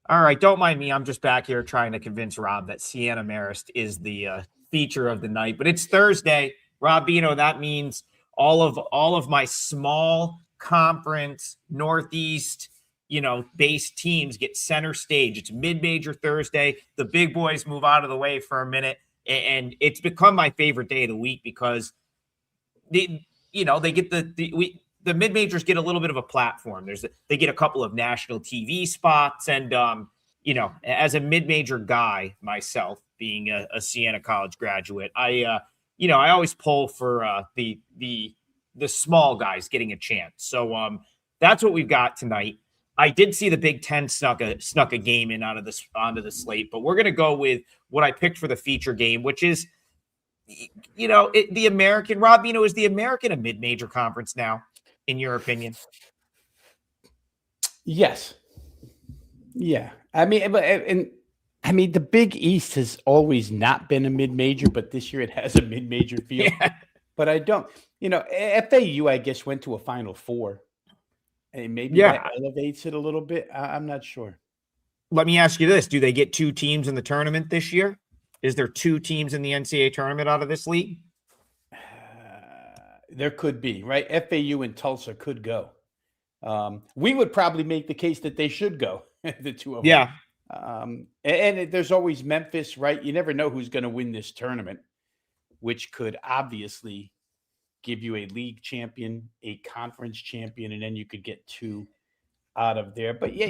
All right, don't mind me. I'm just back here trying to convince Rob that Siena Marist is the feature of the night. But it's Thursday, Rob. That means all of my small conference Northeast, based teams get center stage. It's mid-major Thursday. The big boys move out of the way for a minute, and it's become my favorite day of the week because they get the mid majors get a little bit of a platform. They get a couple of national TV spots, and as a mid major guy myself, being a Siena College graduate, I always pull for the small guys getting a chance. So that's what we've got tonight. I did see the Big Ten snuck a game in onto the slate, but we're gonna go with what I picked for the feature game, which is the American. Rob, is the American a mid-major conference now, in your opinion? Yes. Yeah. I mean, the Big East has always not been a mid-major, but this year it has a mid-major feel. Yeah. But I don't, FAU, I guess, went to a Final Four, and maybe that elevates it a little bit. I'm not sure. Let me ask you this: do they get two teams in the tournament this year? Is there two teams in the NCAA tournament out of this league? There could be, right? FAU and Tulsa could go. We would probably make the case that they should go, the two of them. Yeah. And there's always Memphis, right? You never know who's going to win this tournament, which could obviously give you a league champion, a conference champion, and then you could get two out of there. But yeah,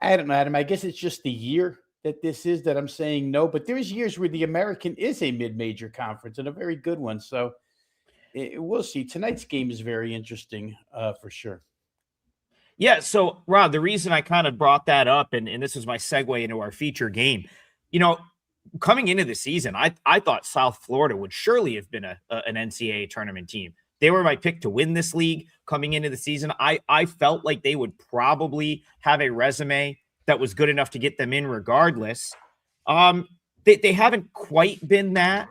I don't know, Adam. I guess it's just the year that this is that I'm saying no, but there's years where the American is a mid-major conference and a very good one. So we'll see. Tonight's game is very interesting for sure. Yeah. So Rob, the reason I kind of brought that up, and this is my segue into our feature game, coming into the season, I thought South Florida would surely have been an NCAA tournament team. They were my pick to win this league coming into the season. I felt like they would probably have a resume that was good enough to get them in regardless. They haven't quite been that,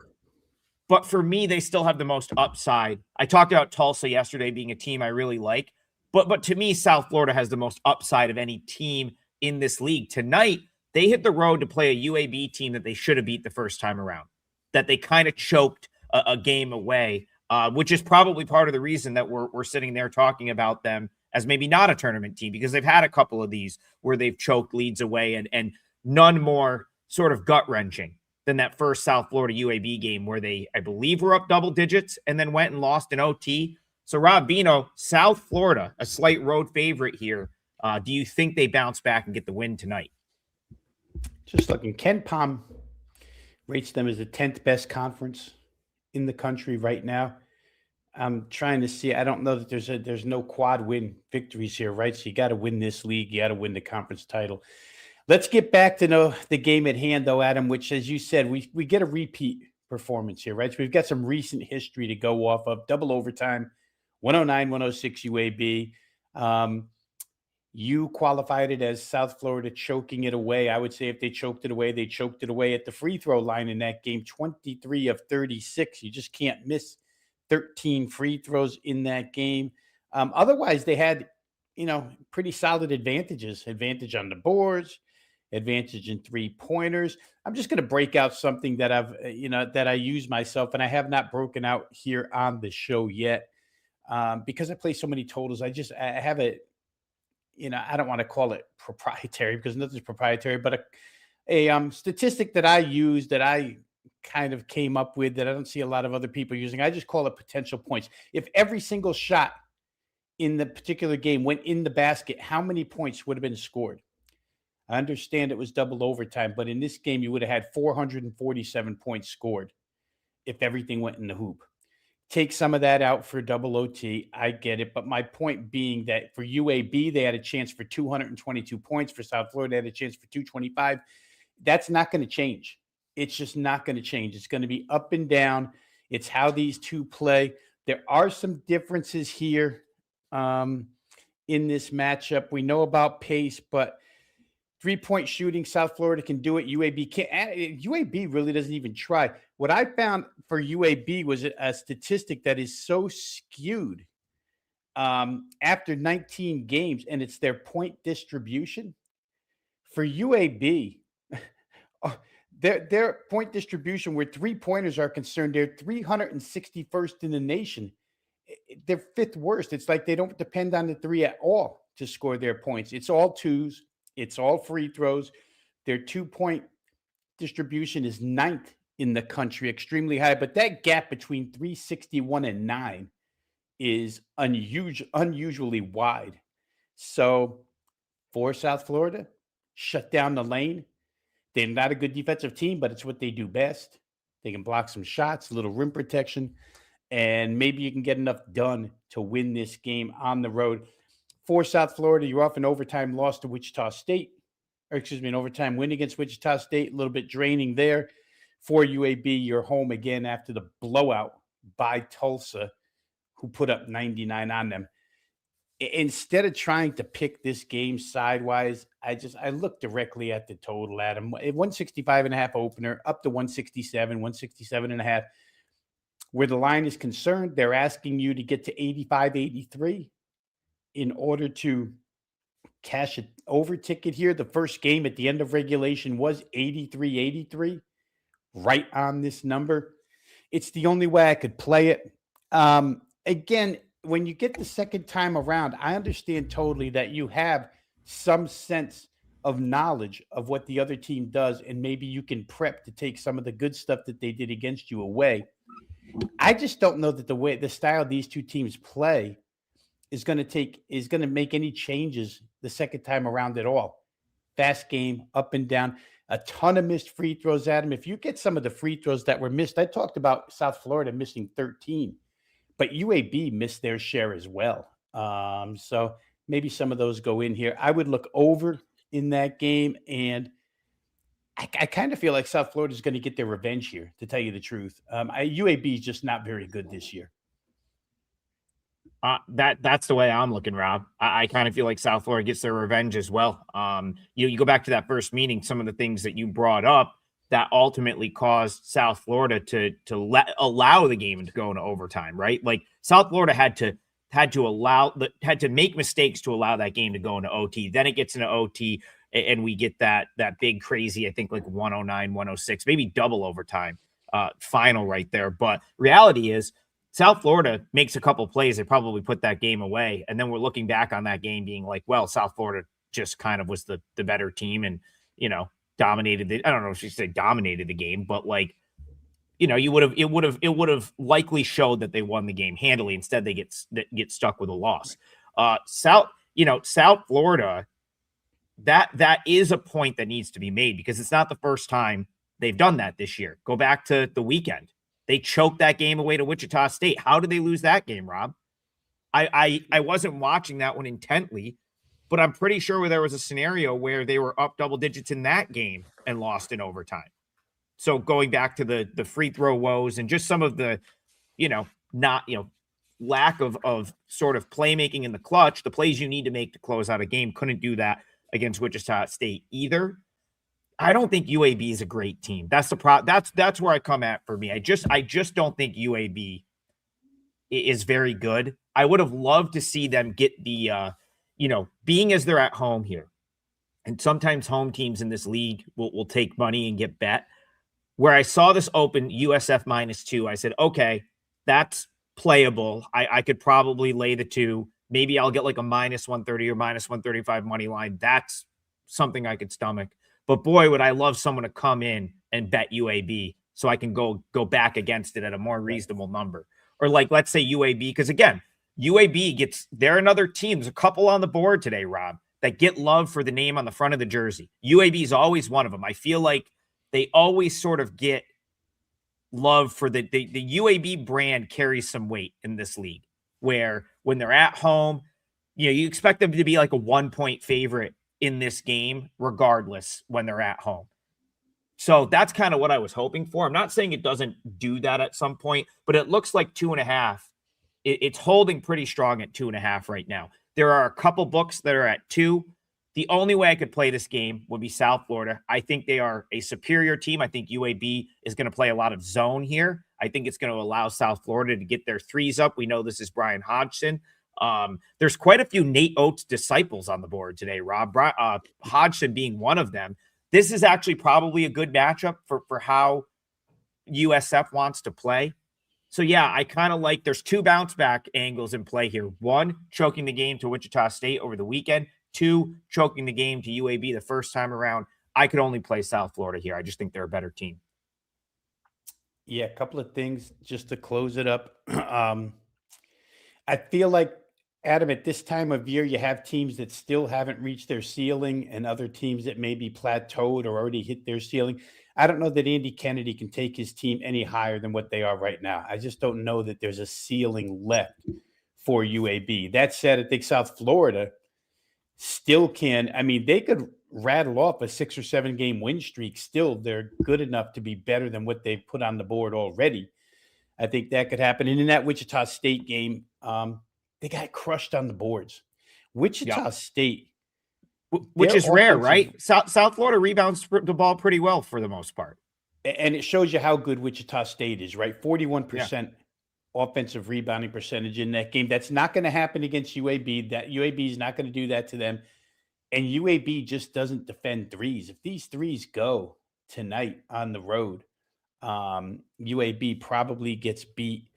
but for me, they still have the most upside. I talked about Tulsa yesterday being a team I really like, but to me, South Florida has the most upside of any team in this league. Tonight, they hit the road to play a UAB team that they should have beat the first time around, that they kind of choked a game away, which is probably part of the reason that we're sitting there talking about them as maybe not a tournament team, because they've had a couple of these where they've choked leads away, and none more sort of gut-wrenching than that first South Florida UAB game where they, I believe, were up double digits and then went and lost in OT. So, Rob, South Florida, a slight road favorite here. Do you think they bounce back and get the win tonight? Just looking, Ken Pom rates them as the 10th best conference in the country right now. I'm trying to see. I don't know that there's no quad win victories here, right? So you got to win this league. You got to win the conference title. Let's get back to the game at hand, though, Adam, which, as you said, we get a repeat performance here, right? So we've got some recent history to go off of. Double overtime, 109-106 UAB. You qualified it as South Florida choking it away. I would say if they choked it away, they choked it away at the free throw line in that game, 23 of 36. You just can't miss 13 free throws in that game. Otherwise, they had, pretty solid advantages. Advantage on the boards, advantage in three-pointers. I'm just going to break out something that that I use myself, and I have not broken out here on the show yet because I play so many totals. I have it. I don't want to call it proprietary because nothing's proprietary, but a statistic that I use that I kind of came up with that I don't see a lot of other people using. I just call it potential points. If every single shot in the particular game went in the basket, how many points would have been scored? I understand it was double overtime, but in this game, you would have had 447 points scored if everything went in the hoop. Take some of that out for double OT. I get it. But my point being that for UAB, they had a chance for 222 points. For South Florida, they had a chance for 225. That's not going to change. It's just not going to change. It's going to be up and down. It's how these two play. There are some differences here in this matchup. We know about pace, but three-point shooting, South Florida can do it. UAB can't. UAB really doesn't even try. What I found for UAB was a statistic that is so skewed after 19 games, and it's their point distribution. For UAB, their point distribution where 3-pointers are concerned, they're 361st in the nation. They're 5th worst. It's like they don't depend on the 3 at all to score their points. It's all 2s. It's all free throws. Their 2-point distribution is 9th in the country, extremely high. But that gap between 361 and 9 is unusually wide. So for South Florida, shut down the lane. They're not a good defensive team, but it's what they do best. They can block some shots, a little rim protection, and maybe you can get enough done to win this game on the road. For South Florida, you're off an overtime loss to Wichita State, an overtime win against Wichita State, a little bit draining there. For UAB, you're home again after the blowout by Tulsa, who put up 99 on them. Instead of trying to pick this game sidewise, I look directly at the total, Adam. 165.5 opener, up to 167, 167.5. Where the line is concerned, they're asking you to get to 85, 83 in order to cash an over ticket here. The first game at the end of regulation was 83, 83, right on this number. It's the only way I could play it. Again, when you get the second time around, I understand totally that you have some sense of knowledge of what the other team does, and maybe you can prep to take some of the good stuff that they did against you away. I just don't know that the style these two teams play is going to make any changes the second time around at all. Fast game, up and down, a ton of missed free throws, Adam. If you get some of the free throws that were missed, I talked about South Florida missing 13. But UAB missed their share as well. So maybe some of those go in here. I would look over in that game, and I kind of feel like South Florida is going to get their revenge here, to tell you the truth. UAB is just not very good this year. That's the way I'm looking, Rob. I kind of feel like South Florida gets their revenge as well. You go back to that first meeting, some of the things that you brought up that ultimately caused South Florida to allow the game to go into overtime, right? Like South Florida had to make mistakes to allow that game to go into OT. Then it gets into OT and we get that big crazy, I think like 109, 106, maybe double overtime final right there. But reality is South Florida makes a couple plays. They probably put that game away. And then we're looking back on that game being like, well, South Florida just kind of was the better team and, dominated I don't know if you say dominated the game, but like, it would have likely showed that they won the game handily. Instead, they get stuck with a loss. South Florida, that is a point that needs to be made because it's not the first time they've done that this year. Go back to the weekend. They choked that game away to Wichita State. How did they lose that game, Rob? I wasn't watching that one intently, but I'm pretty sure there was a scenario where they were up double digits in that game and lost in overtime. So going back to the free throw woes and just some of the, lack of sort of playmaking in the clutch, the plays you need to make to close out a game, couldn't do that against Wichita State either. I don't think UAB is a great team. That's the that's where I come at for me. I just don't think UAB is very good. I would have loved to see them get the being as they're at home here. And sometimes home teams in this league will take money and get bet. Where I saw this open USF -2, I said, okay, that's playable. I could probably lay the 2. Maybe I'll get like a -130 or -135 money line. That's something I could stomach. But boy, would I love someone to come in and bet UAB so I can go back against it at a more reasonable number. Or like, let's say UAB, because again, UAB they're another team. There's a couple on the board today, Rob, that get love for the name on the front of the jersey. UAB is always one of them. I feel like they always sort of get love for the UAB brand carries some weight in this league, where when they're at home, you expect them to be like a 1-point favorite in this game, regardless when they're at home. So that's kind of what I was hoping for. I'm not saying it doesn't do that at some point, but it looks like 2.5. It's holding pretty strong at 2.5 right now. There are a couple books that are at 2. The only way I could play this game would be South Florida. I think they are a superior team. I think UAB is going to play a lot of zone here. I think it's going to allow South Florida to get their threes up. We know this is Brian Hodgson. There's quite a few Nate Oates disciples on the board today, Rob. Hodgson being one of them. This is actually probably a good matchup for how USF wants to play. So, yeah, I kind of like there's two bounce back angles in play here. One, choking the game to Wichita State over the weekend. Two, choking the game to UAB the first time around. I could only play South Florida here. I just think they're a better team. Yeah, a couple of things just to close it up. I feel like, Adam, at this time of year, you have teams that still haven't reached their ceiling and other teams that may be plateaued or already hit their ceiling. I don't know that Andy Kennedy can take his team any higher than what they are right now. I just don't know that there's a ceiling left for UAB. That said, I think South Florida still can. I mean, they could rattle off a 6 or 7 game win streak. Still, they're good enough to be better than what they've put on the board already. I think that could happen. And in that Wichita State game, they got crushed on the boards. Wichita State, which is rare, right? South Florida rebounds the ball pretty well for the most part. And it shows you how good Wichita State is, right? 41% offensive rebounding percentage in that game. That's not going to happen against UAB. That UAB is not going to do that to them. And UAB just doesn't defend threes. If these threes go tonight on the road, UAB probably gets beat.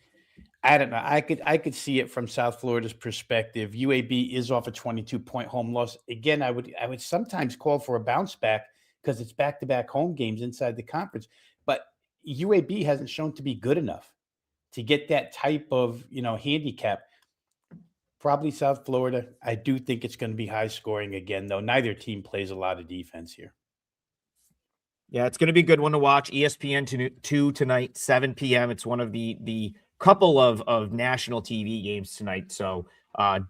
I don't know. I could see it from South Florida's perspective. UAB is off a 22-point home loss. Again, I would sometimes call for a bounce back because it's back-to-back home games inside the conference. But UAB hasn't shown to be good enough to get that type of, handicap. Probably South Florida. I do think it's going to be high scoring again, though. Neither team plays a lot of defense here. Yeah, it's going to be a good one to watch. ESPN 2 tonight, 7 p.m. It's one of the couple of national TV games tonight. So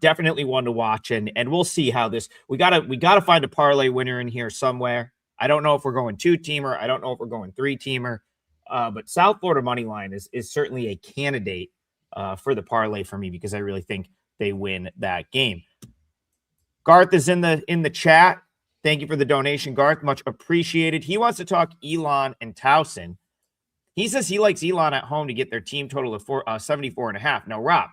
definitely one to watch. And we'll see how this, we gotta find a parlay winner in here somewhere. I don't know if we're going 2-teamer. I don't know if we're going 3-teamer. But South Florida money line is certainly a candidate for the parlay for me because I really think they win that game. Garth is in the chat. Thank you for the donation, Garth. Much appreciated. He wants to talk Elon and Towson. He says he likes Elon at home to get their team total of 74.5. Now, Rob,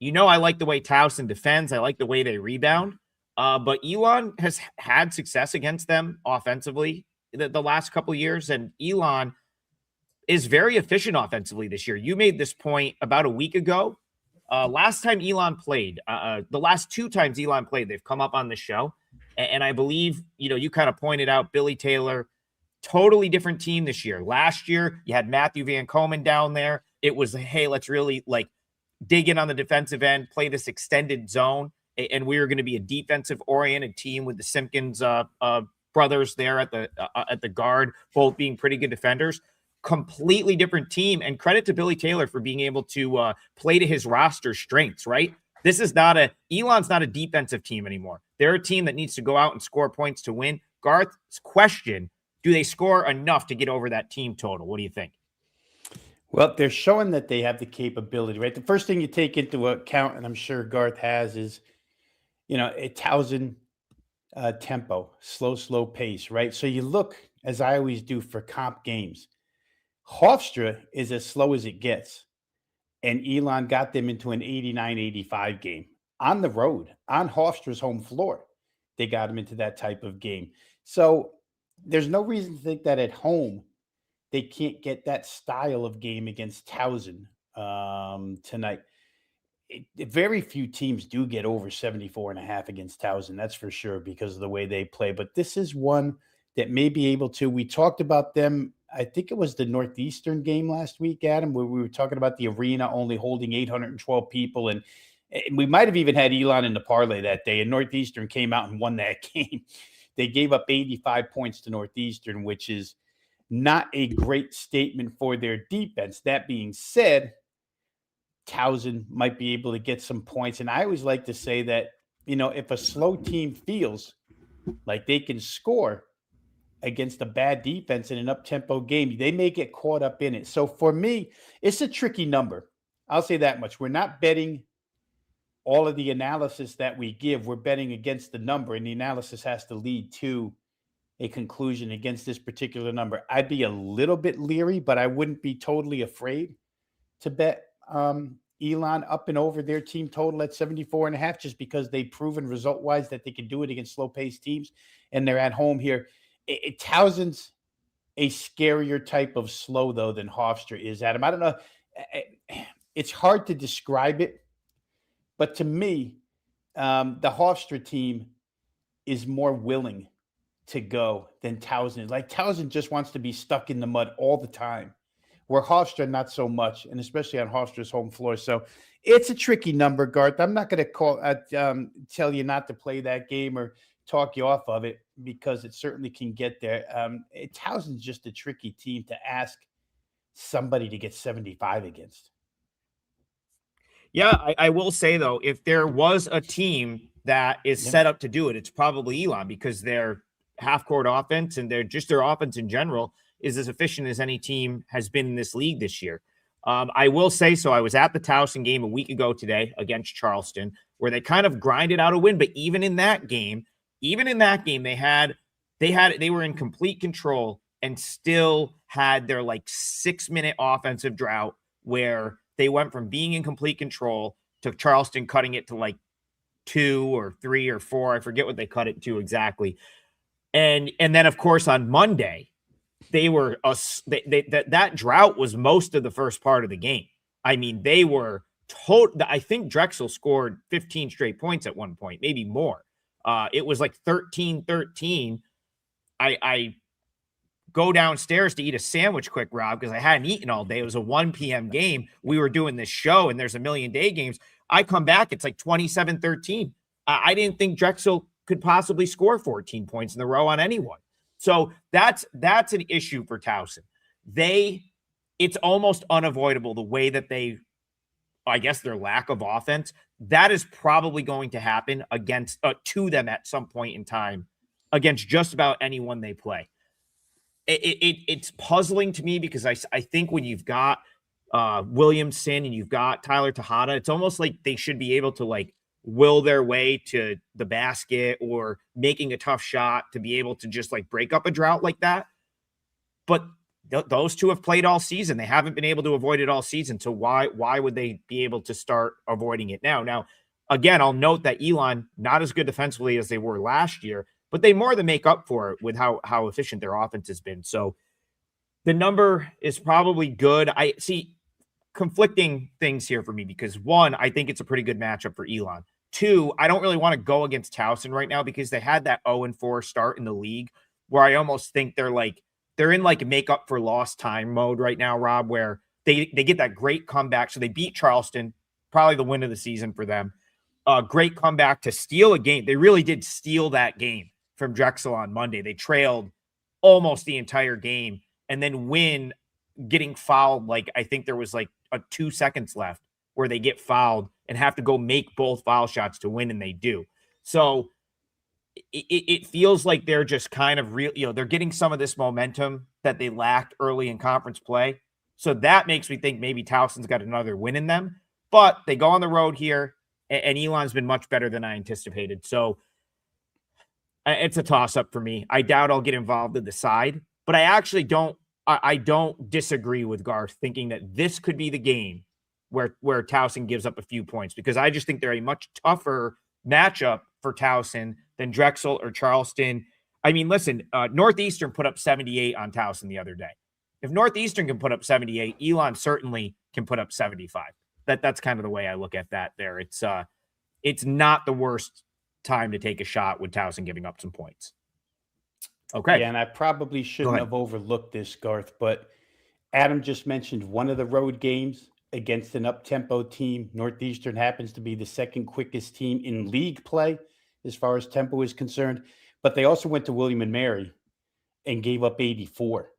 I like the way Towson defends. I like the way they rebound. But Elon has had success against them offensively the last couple of years, and Elon is very efficient offensively this year. You made this point about a week ago. Last time Elon played, the last 2 times Elon played, they've come up on the show. And I believe, you kind of pointed out Billy Taylor, totally different team this year. Last year, you had Matthew Van Komen down there. It was, hey, let's really dig in on the defensive end, play this extended zone. And we were going to be a defensive-oriented team with the Simpkins brothers there at the guard, both being pretty good defenders. Completely different team. And credit to Billy Taylor for being able to play to his roster strengths, right? This is Elon's not a defensive team anymore. They're a team that needs to go out and score points to win. Garth's question, do they score enough to get over that team total? What do you think? Well, they're showing that they have the capability, right? The first thing you take into account, and I'm sure Garth has, is, a Towson tempo, slow pace, right? So you look, as I always do for comp games, Hofstra is as slow as it gets. And Elon got them into an 89-85 game on the road, on Hofstra's home floor. They got him into that type of game. So there's no reason to think that at home they can't get that style of game against Towson tonight. Very few teams do get over 74.5 against Towson. That's for sure because of the way they play. But this is one that may be able to. We talked about them. I think it was the Northeastern game last week, Adam, where we were talking about the arena only holding 812 people. And we might have even had Elon in the parlay that day. And Northeastern came out and won that game. They gave up 85 points to Northeastern, which is not a great statement for their defense. That being said, Towson might be able to get some points. And I always like to say that, if a slow team feels like they can score against a bad defense in an up-tempo game, they may get caught up in it. So for me, it's a tricky number. I'll say that much. We're not betting all of the analysis that we give. We're betting against the number, and the analysis has to lead to a conclusion against this particular number. I'd be a little bit leery, but I wouldn't be totally afraid to bet Elon up and over their team total at 74.5, just because they've proven result-wise that they can do it against slow-paced teams, and they're at home here. Towson's a scarier type of slow, though, than Hofstra is, Adam. I don't know. It's hard to describe it, but to me, the Hofstra team is more willing to go than Towson. Like, Towson just wants to be stuck in the mud all the time, where Hofstra not so much, and especially on Hofstra's home floor. So it's a tricky number, Garth. I'm not going to tell you not to play that game or talk you off of it, because it certainly can get there. Towson's just a tricky team to ask somebody to get 75 against. Yeah, I will say, though, if there was a team that is set up to do it, it's probably Elon, because their half-court offense and their offense in general is as efficient as any team has been in this league this year. I will say, so I was at the Towson game a week ago today against Charleston, where they kind of grinded out a win. But even in that game, they were in complete control and still had their like 6-minute offensive drought, where they went from being in complete control to Charleston cutting it to like 2 or 3 or 4. I forget what they cut it to exactly. And then, of course, on Monday, that drought was most of the first part of the game. I mean, they were I think Drexel scored 15 straight points at one point, maybe more. It was like 13-13. I go downstairs to eat a sandwich quick, Rob, because I hadn't eaten all day. It was a 1 p.m. game. We were doing this show, and there's a million day games. I come back, it's like 27-13. I didn't think Drexel could possibly score 14 points in a row on anyone. So that's an issue for Towson. It's almost unavoidable the way that I guess their lack of offense, that is probably going to happen to them at some point in time against just about anyone they play. It's puzzling to me, because I think when you've got Williamson and you've got Tyler Tejada, it's almost like they should be able to like will their way to the basket or making a tough shot to be able to just like break up a drought like that. But those two have played all season. They haven't been able to avoid it all season. So why would they be able to start avoiding it now? Now, again, I'll note that Elon, not as good defensively as they were last year, but they more than make up for it with how efficient their offense has been. So the number is probably good. I see conflicting things here for me, because 1, I think it's a pretty good matchup for Elon. 2, I don't really want to go against Towson right now, because they had that 0-4 start in the league, where I almost think they're in like make up for lost time mode right now, Rob, where they get that great comeback. So they beat Charleston, probably the win of the season for them. Great comeback to steal a game. They really did steal that game from Drexel on Monday. They trailed almost the entire game, and then win getting fouled. Like, I think there was like 2 seconds left where they get fouled and have to go make both foul shots to win, and they do. So it feels like they're just kind of they're getting some of this momentum that they lacked early in conference play. So that makes me think maybe Towson's got another win in them, but they go on the road here, and Elon's been much better than I anticipated. So it's a toss-up for me. I doubt I'll get involved in the side, but I actually don't disagree with Garth thinking that this could be the game where Towson gives up a few points, because I just think they're a much tougher matchup for Towson than Drexel or Charleston. I mean, listen, Northeastern put up 78 on Towson the other day. If Northeastern can put up 78, Elon certainly can put up 75. That's kind of the way I look at that there. It's not the worst time to take a shot with Towson giving up some points. Okay. Yeah, and I probably shouldn't have overlooked this, Garth, but Adam just mentioned one of the road games against an up-tempo team. Northeastern happens to be the second quickest team in league play as far as tempo is concerned, but they also went to William and Mary and gave up 84.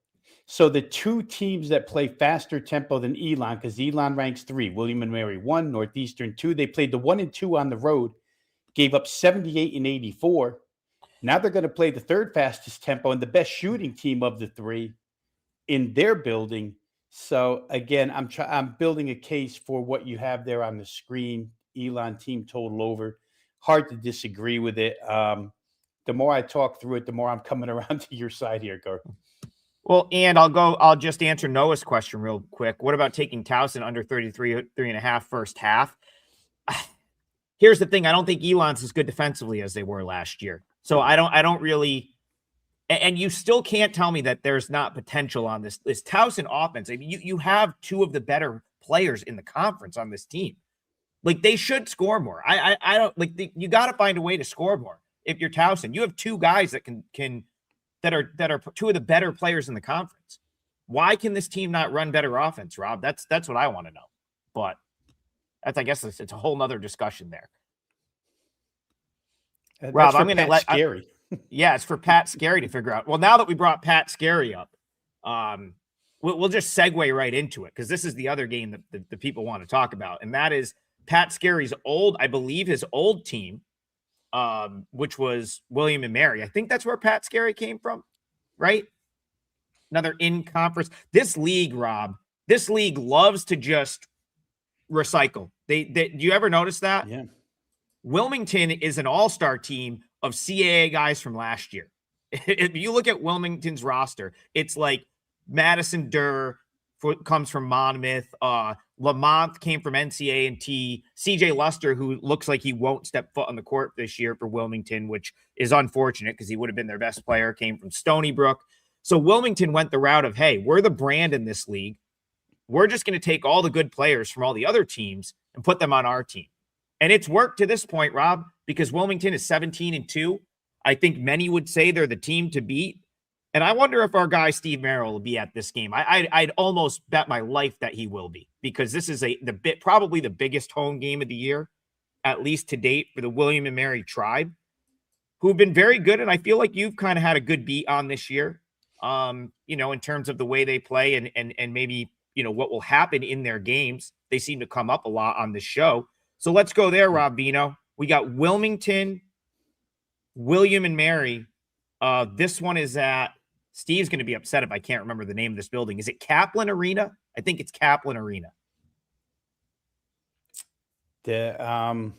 So the two teams that play faster tempo than Elon, because Elon ranks 3, William and Mary 1, Northeastern 2, they played the 1 and 2 on the road, gave up 78 and 84. Now they're going to play the third fastest tempo and the best shooting team of the 3 in their building. So again, I'm building a case for what you have there on the screen. Elon team total over. Hard to disagree with it. The more I talk through it, the more I'm coming around to your side here, Garth. Well, and I'll just answer Noah's question real quick. What about taking Towson under 3.5 first half? Here's the thing. I don't think Elon's as good defensively as they were last year. So I don't really, and you still can't tell me that there's not potential on this Towson offense. I mean, you have two of the better players in the conference on this team. Like, they should score more. I don't like you got to find a way to score more. If you're Towson, you have two guys that that are two of the better players in the conference. Why can this team not run better offense, Rob? That's what I want to know. But I guess it's a whole nother discussion there. Rob, I'm going to let Scary. Yeah, it's for Pat Scary to figure out. Well, now that we brought Pat Scary up, we'll just segue right into it, because this is the other game that the people want to talk about, and that is Pat Scary's I believe his old team, which was William and Mary. I think that's where Pat Scary came from, right? Another in-conference. This league, Rob, loves to just recycle. Do you ever notice that? Yeah. Wilmington is an all-star team of CAA guys from last year. If you look at Wilmington's roster, it's like Madison Durr comes from Monmouth. Lamont came from NCAA. CJ Luster, who looks like he won't step foot on the court this year for Wilmington, which is unfortunate because he would have been their best player, came from Stony Brook. So Wilmington went the route of, hey, we're the brand in this league. We're just going to take all the good players from all the other teams and put them on our team. And it's worked to this point, Rob, because Wilmington is 17-2. I think many would say they're the team to beat. And I wonder if our guy Steve Merrill will be at this game. I'd almost bet my life that he will be, because this is probably the biggest home game of the year, at least to date, for the William and Mary tribe, who've been very good. And I feel like you've kind of had a good beat on this year, in terms of the way they play and maybe, what will happen in their games. They seem to come up a lot on this show. So let's go there, Rob Vino. We got Wilmington, William and Mary. This one is at, Steve's going to be upset if I can't remember the name of this building. Is it Kaplan Arena? I think it's Kaplan Arena. It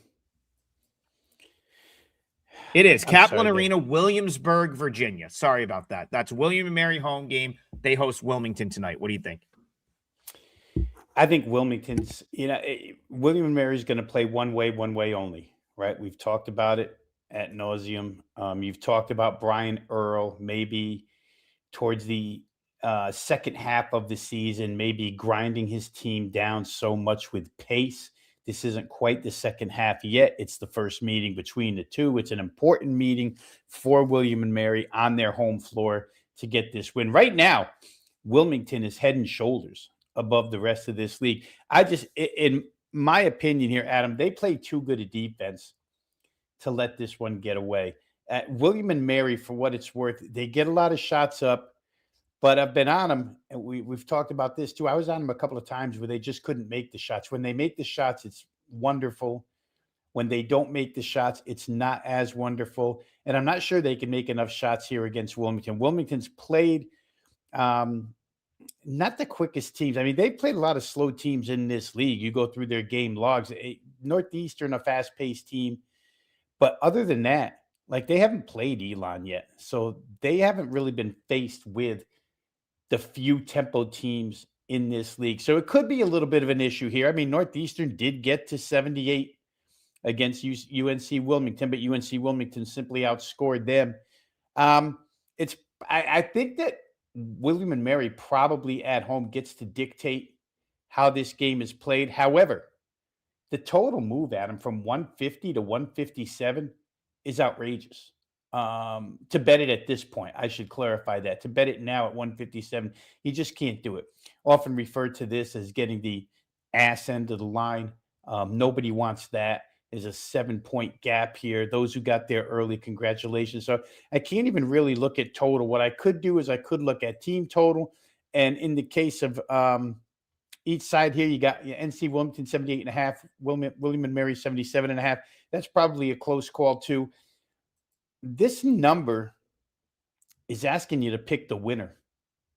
is Kaplan Arena, Williamsburg, Virginia. Sorry about that. That's William and Mary home game. They host Wilmington tonight. What do you think? I think Wilmington's, William and Mary is going to play one way only, right? We've talked about it ad nauseum. You've talked about Brian Earl, maybe towards the second half of the season, maybe grinding his team down so much with pace. This isn't quite the second half yet. It's the first meeting between the two. It's an important meeting for William and Mary on their home floor to get this win. Right now, Wilmington is head and shoulders above the rest of this league. In my opinion here, Adam, they play too good a defense to let this one get away. William and Mary, for what it's worth, they get a lot of shots up, but I've been on them, and we've talked about this too. I was on them a couple of times where they just couldn't make the shots. When they make the shots, it's wonderful. When they don't make the shots, it's not as wonderful. And I'm not sure they can make enough shots here against Wilmington. Wilmington's played not the quickest teams. I mean, they played a lot of slow teams in this league. You go through their game logs. Northeastern, a fast-paced team. But other than that, like, they haven't played Elon yet. So they haven't really been faced with the few tempo teams in this league. So it could be a little bit of an issue here. I mean, Northeastern did get to 78 against UNC Wilmington, but UNC Wilmington simply outscored them. I think that William and Mary probably at home gets to dictate how this game is played. However, the total move, Adam, from 150 to 157 is outrageous. To bet it at this point, I should clarify that. To bet it now at 157, you just can't do it. Often referred to this as getting the ass end of the line. Nobody wants that. There's a 7-point gap here. Those who got there early, congratulations. So I can't even really look at total. What I could do is I could look at team total. And in the case of each side here, you got NC Wilmington 78.5, William and Mary 77.5. That's probably a close call too. This number is asking you to pick the winner,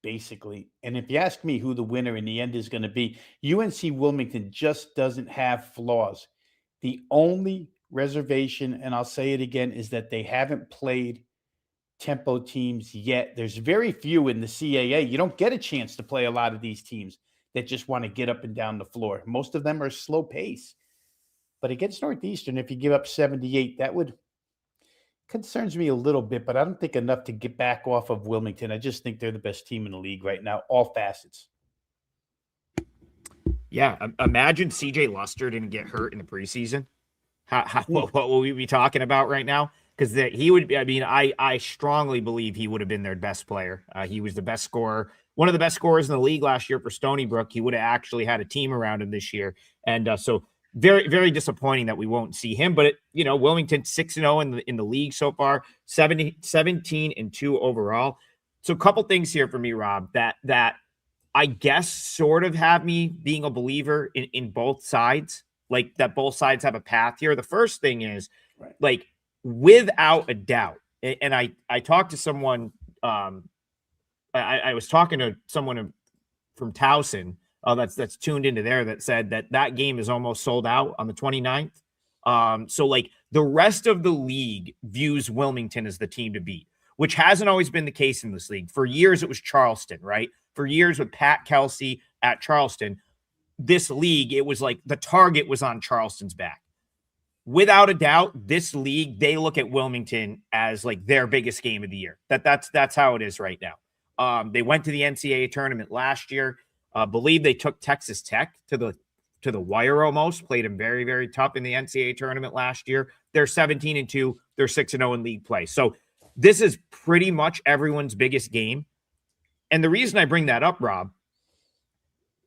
basically. And if you ask me who the winner in the end is going to be, UNC Wilmington just doesn't have flaws. The only reservation, and I'll say it again, is that they haven't played tempo teams yet. There's very few in the CAA. You don't get a chance to play a lot of these teams that just want to get up and down the floor. Most of them are slow pace. But against Northeastern, if you give up 78, that would concerns me a little bit, but I don't think enough to get back off of Wilmington. I just think they're the best team in the league right now, all facets. Yeah, imagine CJ Luster didn't get hurt in the preseason. What will we be talking about right now? Because he would be, I mean, I strongly believe he would have been their best player. He was the best scorer, one of the best scorers in the league last year for Stony Brook. He would have actually had a team around him this year. And so very, very disappointing that we won't see him. But, Wilmington 6-0 in the league so far, 17-2 overall. So a couple things here for me, Rob, that I guess sort of have me being a believer in both sides, like that both sides have a path here. The first thing is, right, like, without a doubt, and I talked to someone, I was talking to someone from Towson that's tuned into there that said that game is almost sold out on the 29th. So like the rest of the league views Wilmington as the team to beat, which hasn't always been the case in this league. For years, it was Charleston, right? For years with Pat Kelsey at Charleston, this league, it was like the target was on Charleston's back. Without a doubt, this league, they look at Wilmington as like their biggest game of the year. That's how it is right now. They went to the NCAA tournament last year. Believe they took Texas Tech to the wire almost, played them very, very tough in the NCAA tournament last year. They're 17-2. They're 6-0 in league play. So this is pretty much everyone's biggest game. And the reason I bring that up, Rob,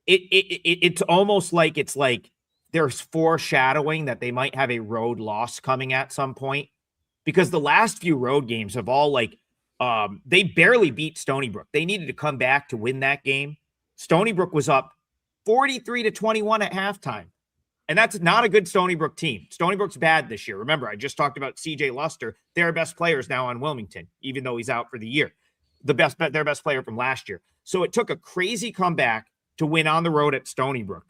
it's almost like there's foreshadowing that they might have a road loss coming at some point, because the last few road games have all they barely beat Stony Brook. They needed to come back to win that game. Stony Brook was up 43-21 at halftime. And that's not a good Stony Brook team. Stony Brook's bad this year. Remember, I just talked about CJ Luster. Their best players now on Wilmington, even though he's out for the year. Their best player from last year. So it took a crazy comeback to win on the road at Stony Brook.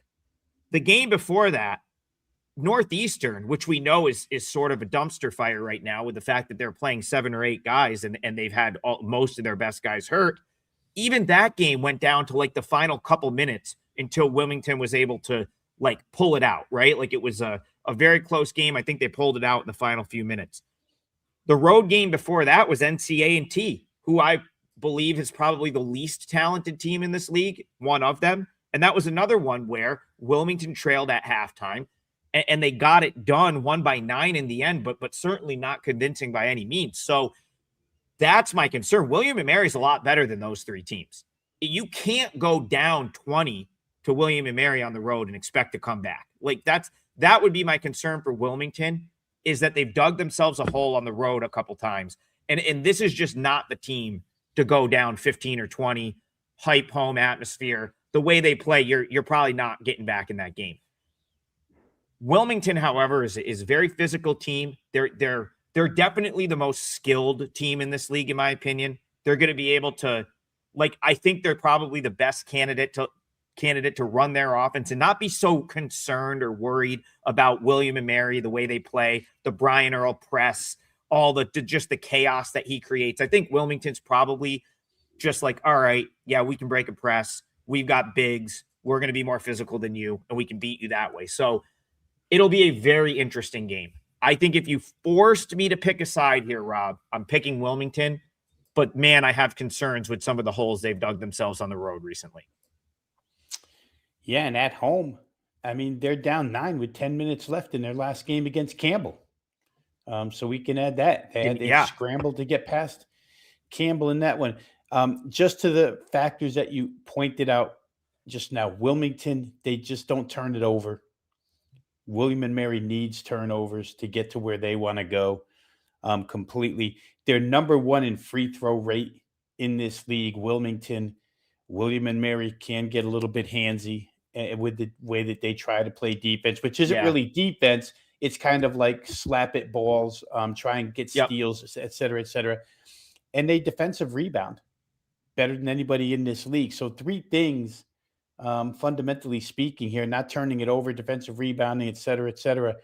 The game before that, Northeastern, which we know is sort of a dumpster fire right now with the fact that they're playing 7 or 8 guys and they've had most of their best guys hurt. Even that game went down to like the final couple minutes until Wilmington was able to like pull it out, right? Like it was a very close game. I think they pulled it out in the final few minutes. The road game before that was NCAA, who I believe is probably the least talented team in this league, one of them. And that was another one where Wilmington trailed at halftime and they got it done, won by 9 in the end, but certainly not convincing by any means. So that's my concern. William & Mary's a lot better than those 3 teams. You can't go down 20 to William & Mary on the road and expect to come back. Like that would be my concern for Wilmington, is that they've dug themselves a hole on the road a couple times. And this is just not the team to go down 15 or 20, hype home atmosphere. The way they play, you're probably not getting back in that game. Wilmington, however, is a very physical team. They're definitely the most skilled team in this league, in my opinion. They're going to be able to, I think they're probably the best candidate to run their offense and not be so concerned or worried about William & Mary, the way they play, the Brian Earl press, just the chaos that he creates. I think Wilmington's probably just like, all right, yeah, we can break a press. We've got bigs. We're going to be more physical than you, and we can beat you that way. So it'll be a very interesting game. I think if you forced me to pick a side here, Rob, I'm picking Wilmington. But, man, I have concerns with some of the holes they've dug themselves on the road recently. Yeah, and at home, I mean, they're down 9 with 10 minutes left in their last game against Campbell. So we can add that. They scrambled to get past Campbell in that one. Just to the factors that you pointed out just now, Wilmington, they just don't turn it over. William & Mary needs turnovers to get to where they want to go completely. They're number 1 in free throw rate in this league. Wilmington, William & Mary can get a little bit handsy with the way that they try to play defense, which isn't really defense. It's kind of like slap it balls, try and get steals, et cetera, et cetera. And they defensive rebound better than anybody in this league. So 3 things, fundamentally speaking here, not turning it over, defensive rebounding, et cetera,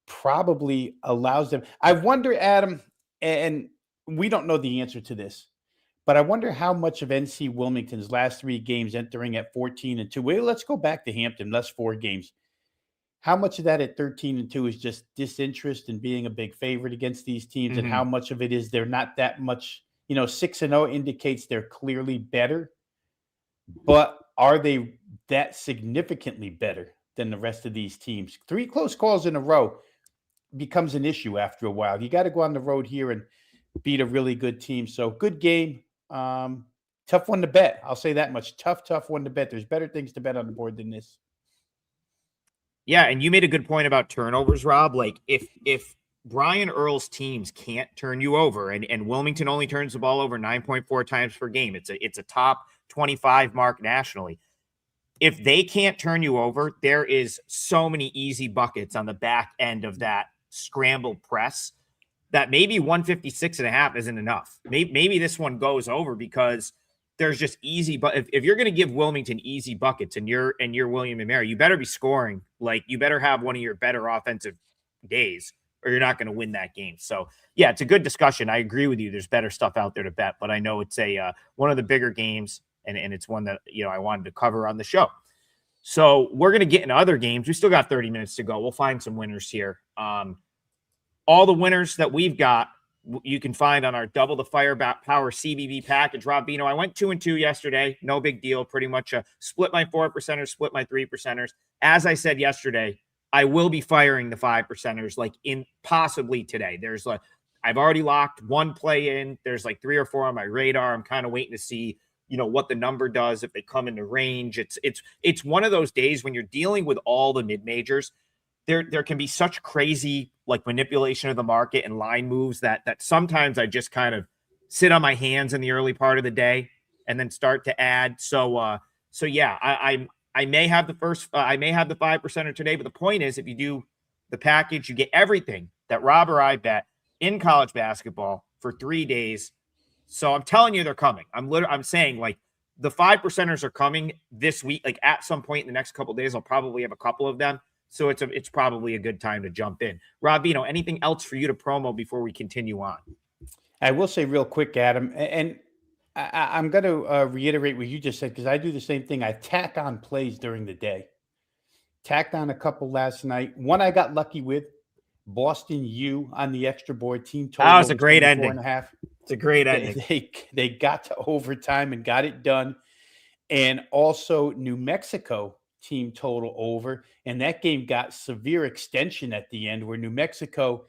probably allows them. I wonder, Adam, and we don't know the answer to this, but I wonder how much of NC Wilmington's last 3 games entering at 14-2. Well, let's go back to Hampton, last 4 games. How much of that at 13-2 is just disinterest in being a big favorite against these teams, and how much of it is they're not that much, 6-0 indicates they're clearly better, but are they that significantly better than the rest of these teams? 3 close calls in a row becomes an issue after a while. You got to go on the road here and beat a really good team. So good game. Tough one to bet. I'll say that much. Tough one to bet. There's better things to bet on the board than this. Yeah, and you made a good point about turnovers, Rob. Like if Brian Earl's teams can't turn you over, and Wilmington only turns the ball over 9.4 times per game. It's a top 25 mark nationally. If they can't turn you over, there is so many easy buckets on the back end of that scrambled press that maybe 156.5 isn't enough. Maybe this one goes over because there's just easy. But if you're going to give Wilmington easy buckets and you're William and Mary, you better be scoring. Like, you better have one of your better offensive days, or you're not going to win that game. So yeah, it's a good discussion. I agree with you. There's better stuff out there to bet, but I know it's one of the bigger games, and it's one that, I wanted to cover on the show. So we're going to get into other games. We still got 30 minutes to go. We'll find some winners here. All the winners that we've got, you can find on our Double the Firepower CBB package. Rob Bino, I went 2-2 yesterday. No big deal. Pretty much split my 4%ers, split my 3%ers. As I said yesterday, I will be firing the 5%ers possibly today. There's I've already locked one play in. There's 3 or 4 on my radar. I'm kind of waiting to see, what the number does, if they come into range. It's one of those days when you're dealing with all the mid majors. There can be such crazy manipulation of the market and line moves that sometimes I just kind of sit on my hands in the early part of the day and then start to add. So yeah, I may have the 5%er today, but the point is, if you do the package, you get everything that Rob or I bet in college basketball for 3 days. So I'm telling you, they're coming. I'm saying the 5%ers are coming this week. At some point in the next couple of days, I'll probably have a couple of them. So it's probably a good time to jump in. Rob, anything else for you to promo before we continue on? I will say real quick, Adam, and I'm going to reiterate what you just said, because I do the same thing. I tack on plays during the day. Tacked on a couple last night. One I got lucky with, Boston U on the extra board, team total. That was a great ending. 4.5. It's a great ending. They got to overtime and got it done. And also New Mexico team total over, and that game got severe extension at the end, where New Mexico,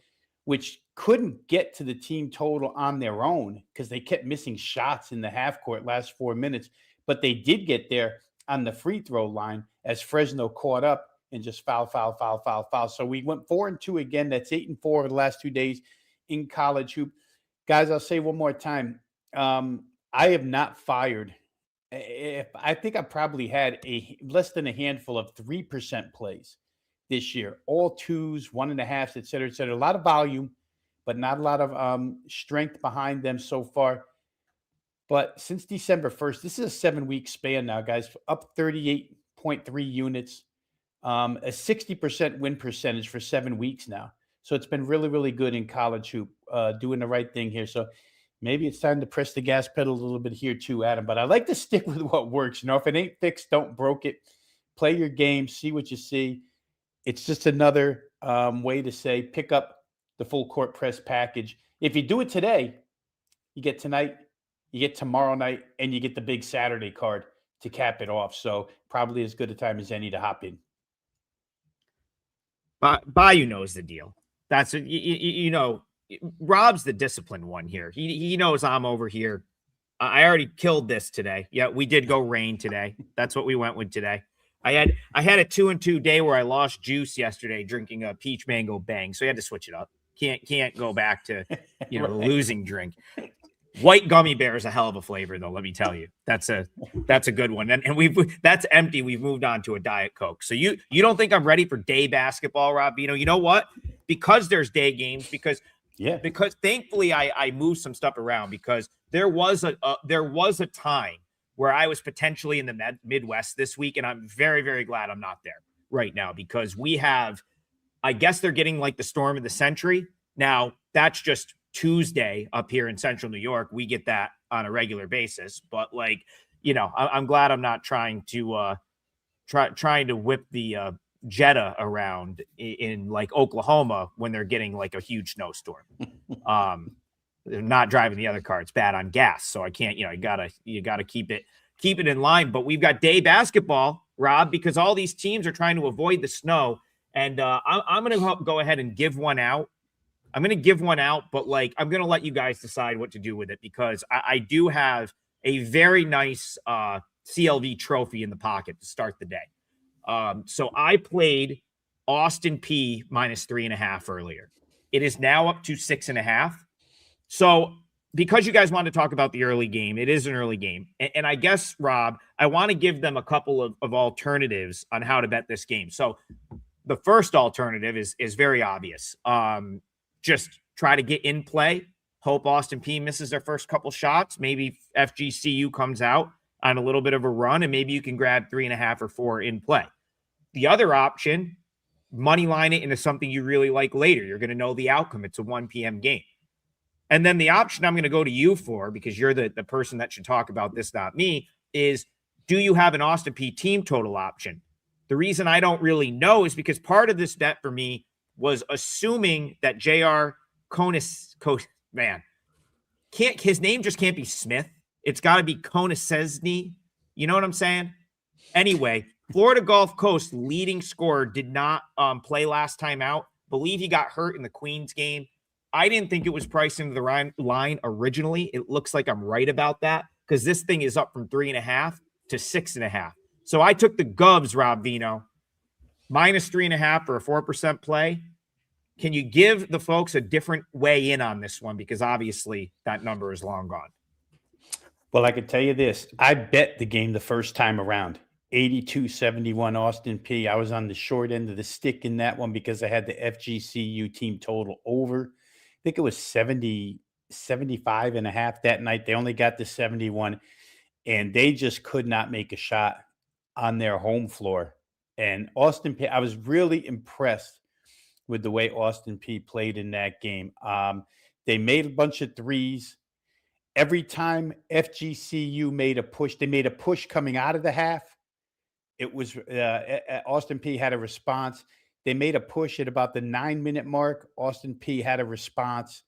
which couldn't get to the team total on their own because they kept missing shots in the half court last 4 minutes, but they did get there on the free throw line as Fresno caught up and just foul. So we went 4-2 again. That's 8-4 over the last 2 days in college hoop. Guys, I'll say one more time. I have not fired. I think I probably had less than a handful of 3% plays this year, all 2s, 1.5s, et cetera, et cetera. A lot of volume, but not a lot of strength behind them so far. But since December 1st, this is a 7-week span now, guys, up 38.3 units, a 60% win percentage for 7 weeks now. So it's been really, really good in college hoop, doing the right thing here. So maybe it's time to press the gas pedal a little bit here too, Adam. But I like to stick with what works. If it ain't fixed, don't broke it. Play your game, see what you see. It's just another way to say pick up the full court press package. If you do it today, you get tonight, you get tomorrow night, and you get the big Saturday card to cap it off. So probably as good a time as any to hop in. Bayou knows the deal. That's Rob's the disciplined one here. He knows I'm over here. I already killed this today. Yeah, we did go rain today. That's what we went with today. I had a 2-2 day where I lost juice yesterday drinking a peach mango bang, so I had to switch it up. Can't go back to the losing drink. White gummy bear is a hell of a flavor, though. Let me tell you, that's a good one. And that's empty. We've moved on to a Diet Coke. So you don't think I'm ready for day basketball, Rob? You know what? Because there's day games. Because thankfully I moved some stuff around, because there was a time where I was potentially in the Midwest this week, and I'm very, very glad I'm not there right now, because we have, I guess they're getting the storm of the century. Now, that's just Tuesday up here in central New York. We get that on a regular basis. But like, I'm glad I'm not trying to whip the Jetta around in like Oklahoma when they're getting like a huge snowstorm. They're not driving the other car. It's bad on gas. So I can't, you gotta keep it in line. But we've got day basketball, Rob, because all these teams are trying to avoid the snow. And I'm going to go ahead and give one out. But like, I'm going to let you guys decide what to do with it, because I do have a very nice CLV trophy in the pocket to start the day. So I played Austin Peay -3.5 earlier. It is now up to 6.5. So because you guys want to talk about the early game, it is an early game. And I guess, Rob, I want to give them a couple of alternatives on how to bet this game. So the first alternative is very obvious. Just try to get in play. Hope Austin Peay misses their first couple shots. Maybe FGCU comes out on a little bit of a run, and maybe you can grab 3.5 or 4 in play. The other option, money line it into something you really like later. You're going to know the outcome. It's a 1 p.m. game. And then the option I'm going to go to you for, because you're the person that should talk about this, not me, is do you have an Austin Peay team total option? The reason I don't really know is because part of this bet for me was assuming that JR his name just can't be Smith. It's got to be Konasesny. You know what I'm saying? Anyway, Florida Gulf Coast leading scorer did not play last time out. Believe he got hurt in the Queens game. I didn't think it was priced into the line originally. It looks like I'm right about that, because this thing is up from 3.5 to 6.5. So I took the Govs, Rob Vino, -3.5 for a 4% play. Can you give the folks a different way in on this one? Because obviously that number is long gone. Well, I can tell you this. I bet the game the first time around. 82-71 Austin Peay. I was on the short end of the stick in that one because I had the FGCU team total over. I think it was 75.5 that night. They only got to 71, and they just could not make a shot on their home floor. And Austin Peay, I was really impressed with the way Austin Peay played in that game. They made a bunch of threes. Every time FGCU made a push, they made a push coming out of the half. It was Austin Peay had a response. They made a push at about the 9-minute mark. Austin Peay had a response.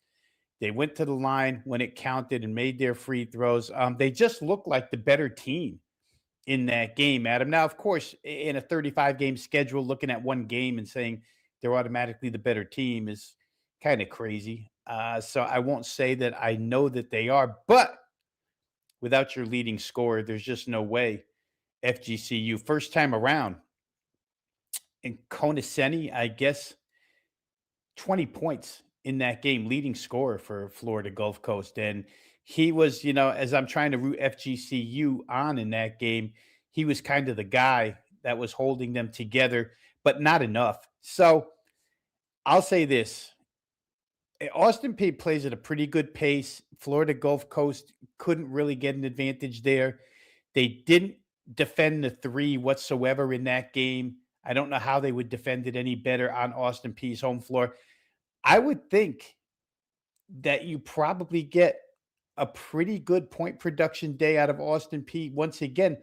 They went to the line when it counted and made their free throws. They just looked like the better team in that game, Adam. Now, of course, in a 35-game schedule, looking at one game and saying they're automatically the better team is kind of crazy. So I won't say that I know that they are, but without your leading scorer, there's just no way. FGCU first time around, and Konaseni, I guess, 20 points in that game, leading scorer for Florida Gulf Coast. And he was, as I'm trying to root FGCU on in that game, he was kind of the guy that was holding them together, but not enough. So I'll say this. Austin Peay plays at a pretty good pace. Florida Gulf Coast couldn't really get an advantage there. They didn't defend the three whatsoever in that game. I don't know how they would defend it any better on Austin Peay's home floor. I would think that you probably get a pretty good point production day out of Austin Peay. Once again,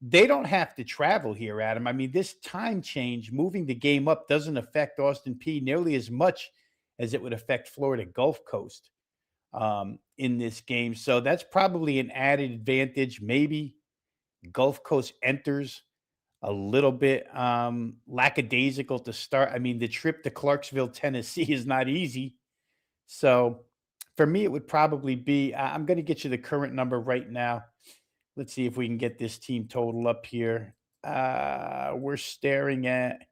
they don't have to travel here, Adam. I mean, this time change, moving the game up, doesn't affect Austin Peay nearly as much as it would affect Florida Gulf Coast in this game. So that's probably an added advantage. Maybe Gulf Coast enters a little bit lackadaisical to start. I mean, the trip to Clarksville, Tennessee is not easy. So for me, it would probably be, I'm going to get you the current number right now. Let's see if we can get this team total up here. We're staring at,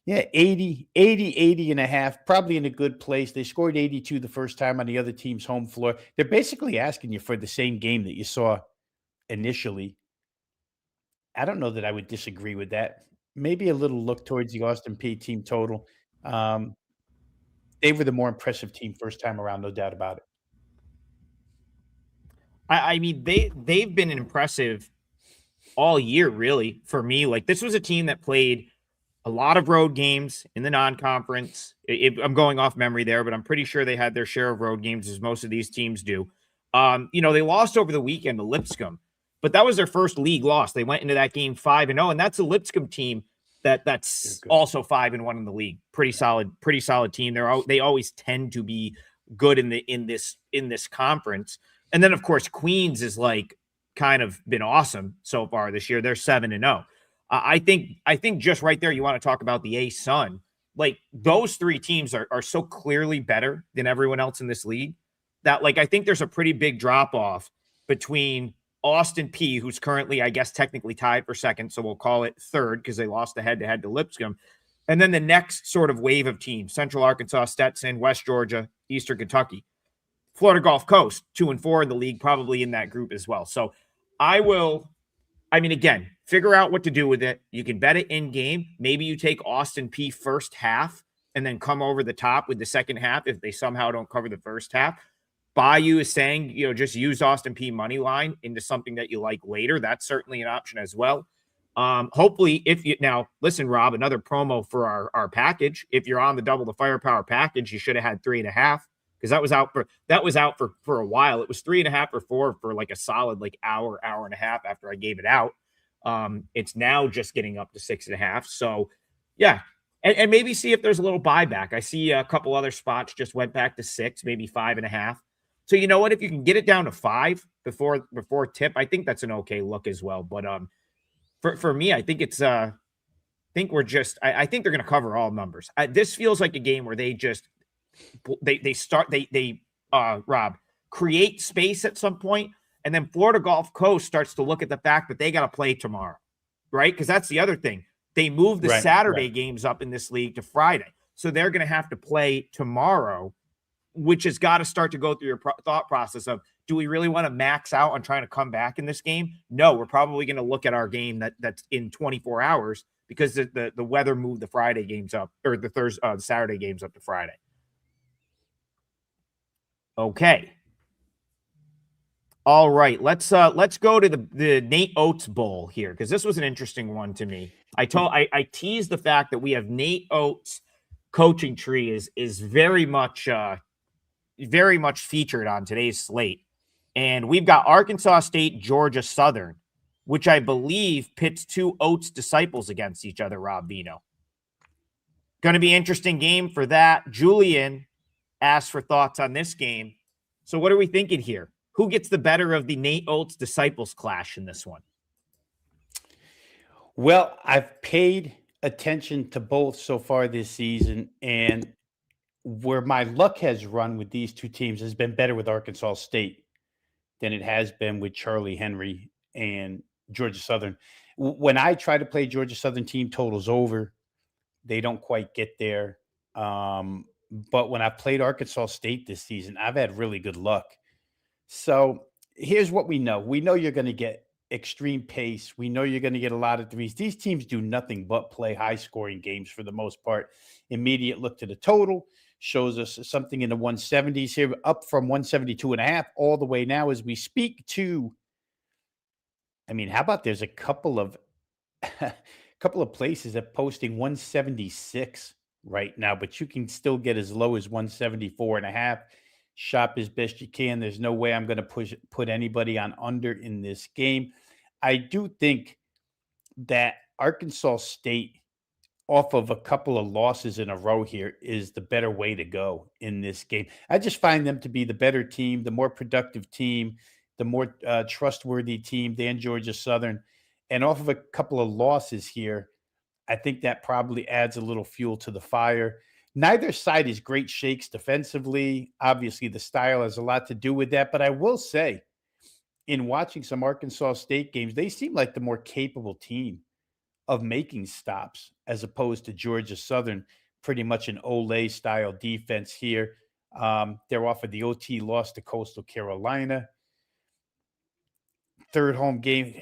80 and a half, probably in a good place. They scored 82 the first time on the other team's home floor. They're basically asking you for the same game that you saw initially. I don't know that I would disagree with that. Maybe a little look towards the Austin Peay team total. They were the more impressive team first time around, no doubt about it. I mean, they've been impressive all year, really, for me. Like, this was a team that played a lot of road games in the non-conference. I'm going off memory there, but I'm pretty sure they had their share of road games, as most of these teams do. They lost over the weekend to Lipscomb, but that was their first league loss. They went into that game 5-0, and that's a Lipscomb team that's also 5-1 in the league. Pretty solid team. They always tend to be good in this conference. And then of course Queens is like kind of been awesome so far this year. They're 7-0. I think just right there, you want to talk about the A-Sun. Like those three teams are so clearly better than everyone else in this league that I think there's a pretty big drop off between Austin Peay, who's currently, I guess, technically tied for second. So we'll call it third because they lost the head-to-head to Lipscomb. And then the next sort of wave of teams, Central Arkansas, Stetson, West Georgia, Eastern Kentucky, Florida Gulf Coast, 2-4 in the league, probably in that group as well. So again, figure out what to do with it. You can bet it in game. Maybe you take Austin Peay first half and then come over the top with the second half if they somehow don't cover the first half. Bayou is saying, just use Austin Peay money line into something that you like later. That's certainly an option as well. Hopefully, now listen, Rob, another promo for our package. If you're on the double the firepower package, you should have had 3.5 because that was out for a while. It was 3.5 or 4 for like a solid hour and a half after I gave it out. It's now just getting up to 6.5. So yeah. And maybe see if there's a little buyback. I see a couple other spots just went back to 6, maybe 5.5. So you know what? If you can get it down to 5 before tip, I think that's an okay look as well. But for me, I think it's I think they're going to cover all numbers. This feels like a game where they just Rob, create space at some point, and then Florida Gulf Coast starts to look at the fact that they got to play tomorrow, right? Because that's the other thing. They moved the Saturday games up in this league to Friday. So they're going to have to play tomorrow, which has got to start to go through your thought process of, do we really want to max out on trying to come back in this game? No, we're probably going to look at our game that's in 24 hours because the weather moved the Friday games up, or the Saturday games up to Friday. Okay. All right, let's go to the Nate Oates Bowl here because this was an interesting one to me. I teased the fact that we have Nate Oates' coaching tree is very much featured on today's slate, and we've got Arkansas State, Georgia Southern, which I believe pits two Oates disciples against each other. Rob Vino, going to be an interesting game for that. Julian asked for thoughts on this game. So what are we thinking here? Who gets the better of the Nate Oates disciples clash in this one? Well, I've paid attention to both so far this season, and where my luck has run with these two teams has been better with Arkansas State than it has been with Charlie Henry and Georgia Southern. When I try to play Georgia Southern team totals over, they don't quite get there. But when I've played Arkansas State this season, I've had really good luck. So here's what we know. We know you're going to get extreme pace. We know you're going to get a lot of threes. These teams do nothing but play high-scoring games for the most part. Immediate look to the total shows us something in the 170s here, up from 172.5 all the way now as we speak to, how about there's a couple of places that posting 176 right now, but you can still get as low as 174.5. Shop as best you can. There's no way I'm going to put anybody on under in this game. I do think that Arkansas State, off of a couple of losses in a row here, is the better way to go in this game. I just find them to be the better team, the more productive team, the more trustworthy team than Georgia Southern. And off of a couple of losses here, I think that probably adds a little fuel to the fire. Neither side is great shakes defensively. Obviously, the style has a lot to do with that. But I will say, in watching some Arkansas State games, they seem like the more capable team of making stops as opposed to Georgia Southern, pretty much an Ole-style defense here. They're off of the OT loss to Coastal Carolina. Third home game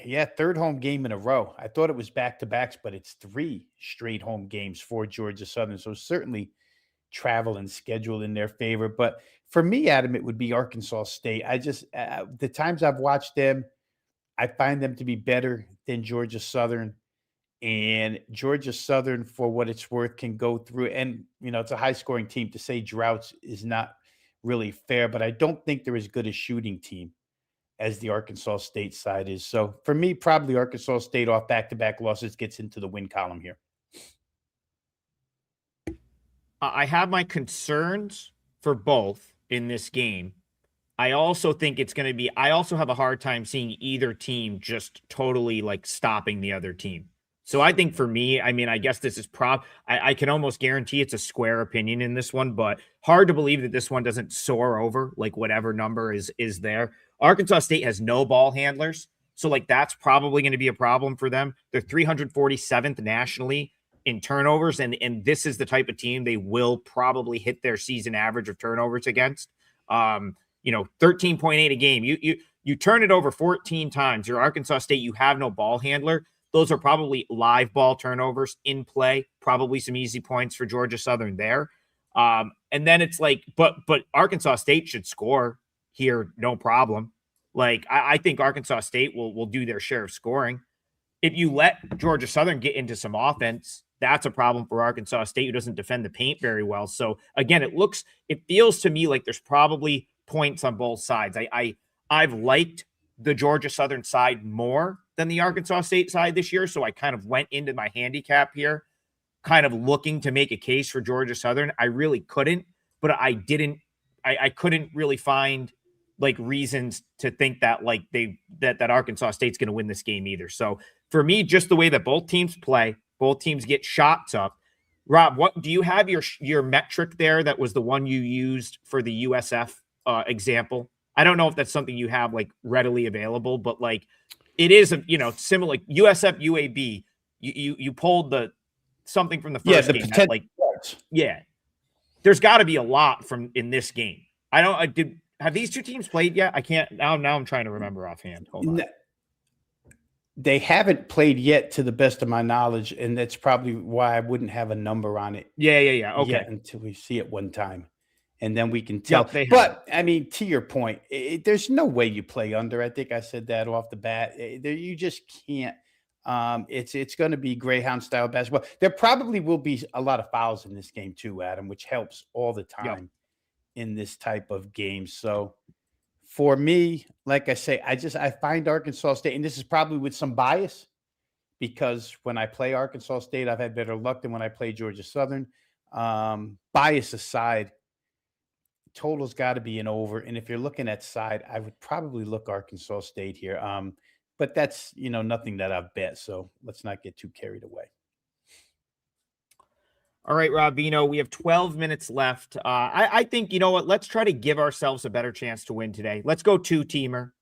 in a row. I thought it was back-to-backs, but it's 3 straight home games for Georgia Southern. So certainly travel and schedule in their favor. But for me, Adam, it would be Arkansas State. I just, the times I've watched them, I find them to be better than Georgia Southern. And Georgia Southern, for what it's worth, can go through. And, it's a high scoring team. To say droughts is not really fair, but I don't think they're as good a shooting team as the Arkansas State side is. So for me, probably Arkansas State off back-to-back losses gets into the win column here. I have my concerns for both in this game. I also think it's going to be, I also have a hard time seeing either team just totally like stopping the other team. So I think for me, I mean, I guess this is I can almost guarantee it's a square opinion in this one, but hard to believe that this one doesn't soar over like whatever number is there. Arkansas State has no ball handlers. So like that's probably going to be a problem for them. They're 347th nationally in turnovers. And this is the type of team they will probably hit their season average of turnovers against. 13.8 a game. You turn it over 14 times. You're Arkansas State. You have no ball handler. Those are probably live ball turnovers in play, probably some easy points for Georgia Southern there. And then it's like, but Arkansas State should score here, no problem. Like, I think Arkansas State will do their share of scoring. If you let Georgia Southern get into some offense, that's a problem for Arkansas State, who doesn't defend the paint very well. So again, it feels to me like there's probably points on both sides. I've liked the Georgia Southern side more than the Arkansas State side this year. So I kind of went into my handicap here, kind of looking to make a case for Georgia Southern. I really couldn't, but I couldn't really find like reasons to think that like that Arkansas State's going to win this game either. So for me, just the way that both teams play, both teams get shots up. Rob, what do you have your metric there? That was the one you used for the USF example. I don't know if that's something you have like readily available, but like it is similar like USF UAB. You pulled something from the first game. There's got to be a lot in this game. Have these two teams played yet? I can't now. I'm trying to remember offhand. Hold on. They haven't played yet, to the best of my knowledge, and that's probably why I wouldn't have a number on it. Yeah. Okay. Until we see it one time, and then we can tell. Yep, but I mean, to your point, there's no way you play under. I think I said that off the bat. You just can't. It's going to be Greyhound style basketball. There probably will be a lot of fouls in this game too, Adam, which helps all the time in this type of game. So for me, like I say, I find Arkansas State, and this is probably with some bias, because when I play Arkansas State, I've had better luck than when I play Georgia Southern. Bias aside, total's got to be an over. And if you're looking at side, I would probably look Arkansas State here. But that's, nothing that I've bet. So let's not get too carried away. All right, Rob, we have 12 minutes left. I think, you know what? Let's try to give ourselves a better chance to win today. Let's go two-teamer.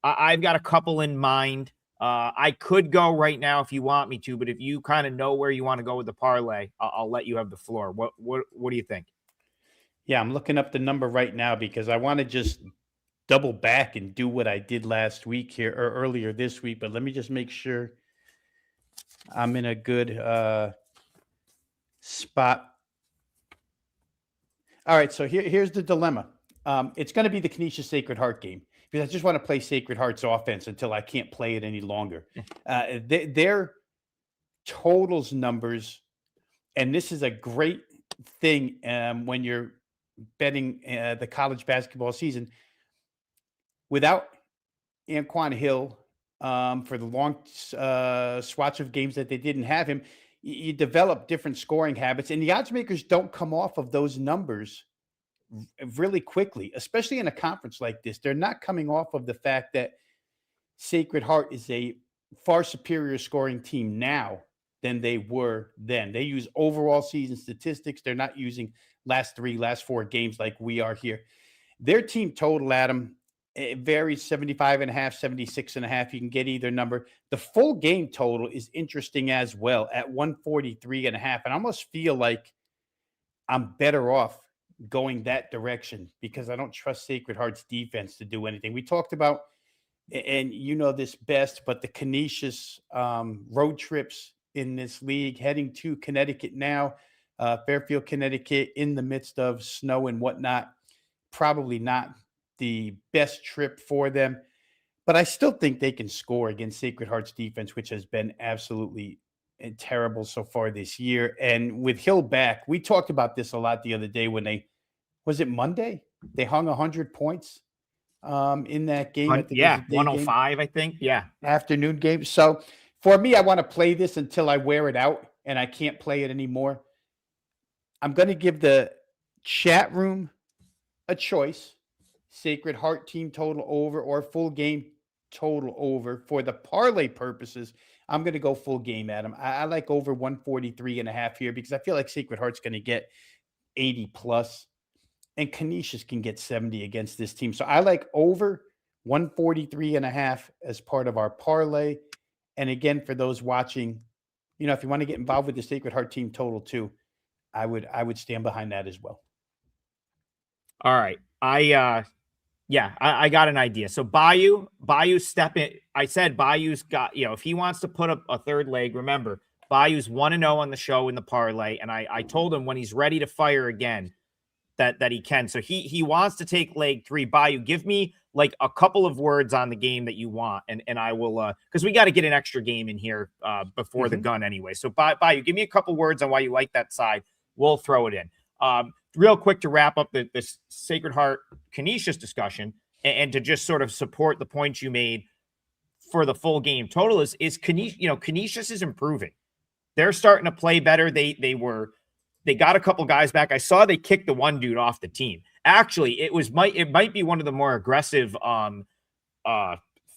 I've got a couple in mind. I could go right now if you want me to, but if you kind of know where you want to go with the parlay, I'll let you have the floor. What do you think? Yeah, I'm looking up the number right now because I want to just double back and do what I did last week here or earlier this week. But let me just make sure I'm in a good spot. All right, so here's the dilemma. It's going to be the Canisius Sacred Heart game because I just want to play Sacred Heart's offense until I can't play it any longer. Their totals numbers, and this is a great thing when you're betting the college basketball season. Without Anquan Hill for the long swatch of games that they didn't have him, you develop different scoring habits, and the odds makers don't come off of those numbers really quickly, especially in a conference like this. They're not coming off of the fact that Sacred Heart is a far superior scoring team now than they were then. They use overall season statistics. They're not using last 4 games like we are here. Their team total, Adam, it varies 75.5, 76.5. You can get either number. The full game total is interesting as well at 143.5. And I almost feel like I'm better off going that direction because I don't trust Sacred Heart's defense to do anything. We talked about, and you know this best, but the Canisius road trips in this league, heading to Connecticut now, Fairfield, Connecticut, in the midst of snow and whatnot, probably not the best trip for them, but I still think they can score against Sacred Heart's defense, which has been absolutely terrible so far this year. And with Hill back, we talked about this a lot the other day when was it Monday? They hung 100 points in that game. I think it was a day 105, I think. Yeah. Afternoon game. So for me, I want to play this until I wear it out and I can't play it anymore. I'm going to give the chat room a choice: Sacred Heart team total over or full game total over. For the parlay purposes, I'm going to go full game, Adam. I like over 143.5 here because I feel like Sacred Heart's going to get 80 plus and Canisius can get 70 against this team. So I like over 143.5 as part of our parlay. And again, for those watching, if you want to get involved with the Sacred Heart team total too, I would stand behind that as well. All right. I got an idea. So Bayou step in. I said Bayou's got, if he wants to put up a third leg, remember, Bayou's 1-0 on the show in the parlay. And I told him when he's ready to fire again that he can. So he wants to take leg 3. Bayou, give me like a couple of words on the game that you want. And I will, because we got to get an extra game in here before the gun anyway. So Bayou, give me a couple words on why you like that side. We'll throw it in. Real quick to wrap up this Sacred Heart Canisius discussion and to just sort of support the points you made for the full game total is Canisius is improving. They're starting to play better. They got a couple guys back. I saw they kicked the one dude off the team. Actually, it might be one of the more aggressive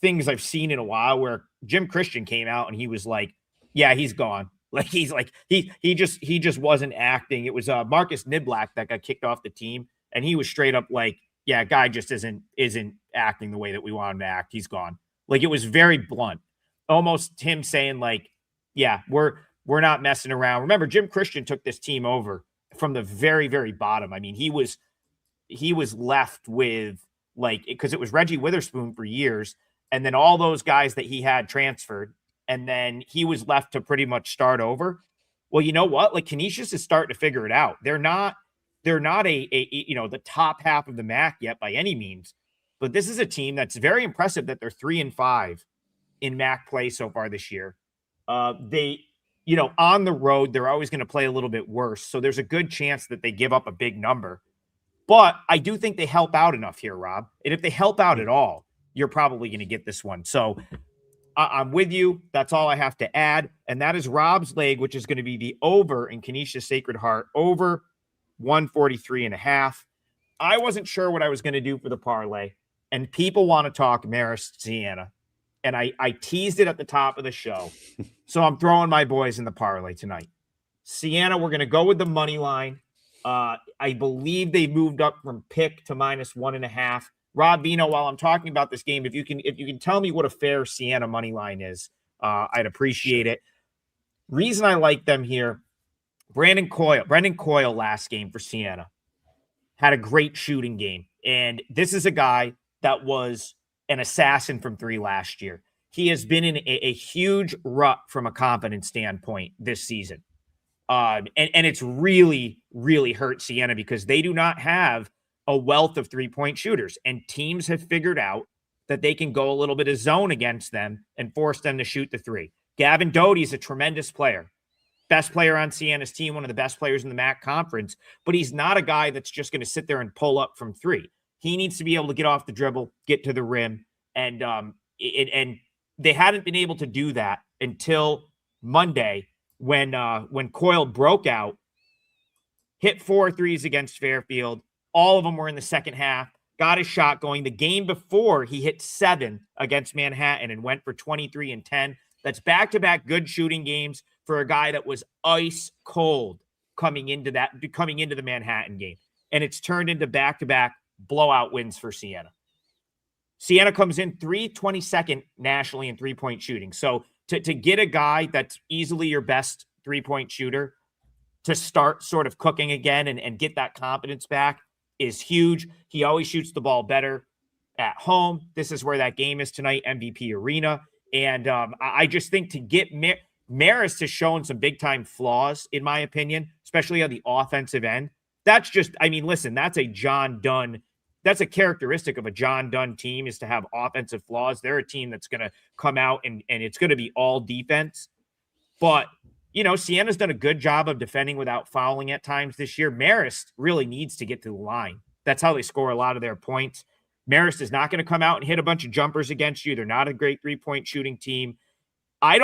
things I've seen in a while, where Jim Christian came out and he was like, yeah, he's gone. Like he just wasn't acting. It was Marcus Niblack that got kicked off the team, and he was straight up like, yeah, guy just isn't acting the way that we want him to act. He's gone. Like, it was very blunt, almost him saying like, yeah, we're not messing around. Remember, Jim Christian took this team over from the very, very bottom. I mean, he was left with, like, because it was Reggie Witherspoon for years, and then all those guys that he had transferred, and then he was left to pretty much start over. Well, you know what? Like, Canisius is starting to figure it out. They're not the top half of the MAC yet by any means, but this is a team that's very impressive that they're 3-5 in MAC play so far this year. They, on the road, they're always going to play a little bit worse. So there's a good chance that they give up a big number, but I do think they help out enough here, Rob. And if they help out at all, you're probably going to get this one. So I'm with you. That's all I have to add. And that is Rob's leg, which is going to be the over in Canisius Sacred Heart, over 143.5. I wasn't sure what I was going to do for the parlay, and people want to talk Marist Siena. And I teased it at the top of the show. So I'm throwing my boys in the parlay tonight. Siena, we're going to go with the money line. I believe they moved up from pick to -1.5. Rob Vino, while I'm talking about this game, if you can tell me what a fair Siena money line is, I'd appreciate it. Reason I like them here, Brendan Coyle last game for Siena had a great shooting game. And this is a guy that was an assassin from 3 last year. He has been in a huge rut from a confidence standpoint this season. And it's really, really hurt Siena because they do not have a wealth of 3-point shooters, and teams have figured out that they can go a little bit of zone against them and force them to shoot the 3. Gavin Doty is a tremendous player. Best player on Siena's team, one of the best players in the MAC conference, but he's not a guy that's just going to sit there and pull up from 3. He needs to be able to get off the dribble, get to the rim, and they hadn't been able to do that until Monday when Coyle broke out, hit 4 threes against Fairfield. All of them were in the second half, got his shot going. The game before, he hit 7 against Manhattan and went for 23 and 10. That's back-to-back good shooting games for a guy that was ice cold coming into the Manhattan game. And it's turned into back-to-back blowout wins for Siena. Siena comes in 322nd nationally in 3-point shooting. So to get a guy that's easily your best 3-point shooter to start sort of cooking again and get that confidence back is huge. He always shoots the ball better at home. This is where that game is tonight, MVP Arena. And I just think to get Marist has shown some big-time flaws, in my opinion, especially on the offensive end. That's just, listen, that's a John Dunn. That's a characteristic of a John Dunn team, is to have offensive flaws. They're a team that's going to come out and it's going to be all defense. But Siena's done a good job of defending without fouling at times this year. Marist really needs to get to the line. That's how they score a lot of their points. Marist is not going to come out and hit a bunch of jumpers against you. They're not a great 3-point shooting team. I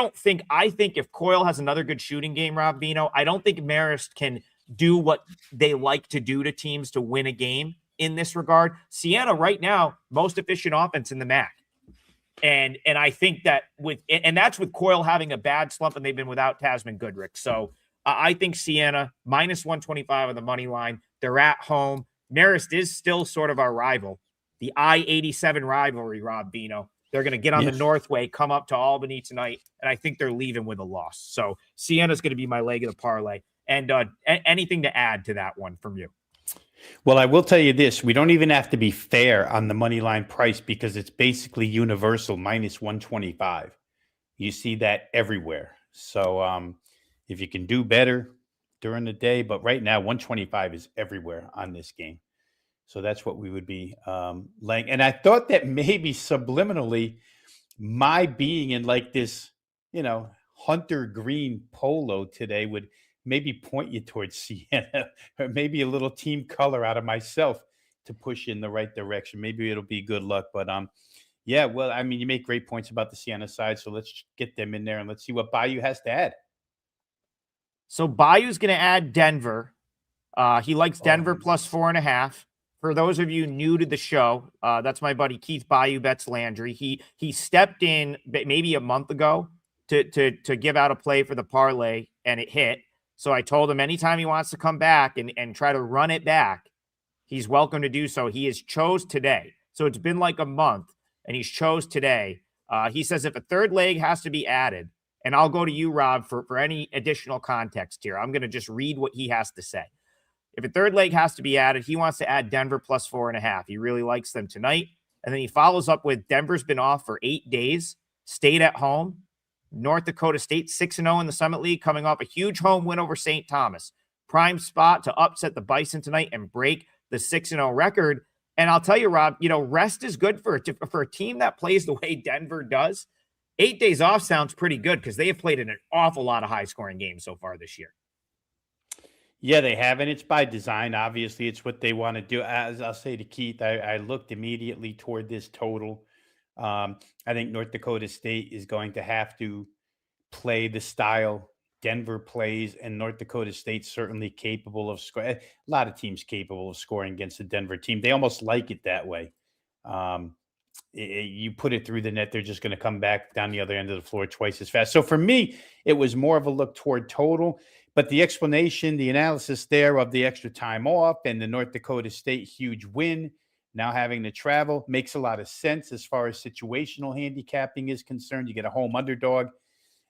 think if Coyle has another good shooting game, Rob Vino, I don't think Marist can do what they like to do to teams to win a game in this regard. Siena right now, most efficient offense in the MAC. And I think that that's with Coyle having a bad slump and they've been without Tasman Goodrick. So I think Siena minus 125 on the money line. They're at home. Marist is still sort of our rival. The I-87 rivalry, Rob Vino. They're going to get on the Northway, come up to Albany tonight, and I think they're leaving with a loss. So Siena's going to be my leg of the parlay. And anything to add to that one from you? Well, I will tell you this. We don't even have to be fair on the money line price because it's basically universal, minus 125. You see that everywhere. So if you can do better during the day, but right now 125 is everywhere on this game. So that's what we would be laying. And I thought that maybe subliminally my being in like this, hunter green polo today would maybe point you towards Siena or maybe a little team color out of myself to push you in the right direction. Maybe it'll be good luck. But yeah, well, I mean, you make great points about the Siena side. So let's get them in there and let's see what Bayou has to add. So Bayou's going to add Denver. He likes Denver plus 4.5. For those of you new to the show, that's my buddy Keith Bayou Bets Landry. He stepped in maybe a month ago to give out a play for the parlay, and it hit. So I told him anytime he wants to come back and try to run it back, he's welcome to do so. He has chose today. So it's been like a month, and he's chose today. He says if a third leg has to be added, and I'll go to you, Rob, for any additional context here. I'm going to just read what he has to say. If a third leg has to be added, he wants to add Denver plus 4.5. He really likes them tonight. And then he follows up with Denver's been off for 8 days, stayed at home. North Dakota State 6-0 in the Summit League, coming off a huge home win over St. Thomas. Prime spot to upset the Bison tonight and break the 6-0 record. And I'll tell you, Rob, rest is good for a team that plays the way Denver does. 8 days off sounds pretty good because they have played in an awful lot of high-scoring games so far this year. Yeah, they have, and it's by design. Obviously, it's what they want to do. As I'll say to Keith, I looked immediately toward this total. I think North Dakota State is going to have to play the style Denver plays, and North Dakota State's certainly capable of scoring. A lot of teams capable of scoring against the Denver team. They almost like it that way. You put it through the net, they're just going to come back down the other end of the floor twice as fast. So for me, it was more of a look toward total. But the explanation, the analysis there of the extra time off and the North Dakota State huge win, now having to travel, makes a lot of sense as far as situational handicapping is concerned. You get a home underdog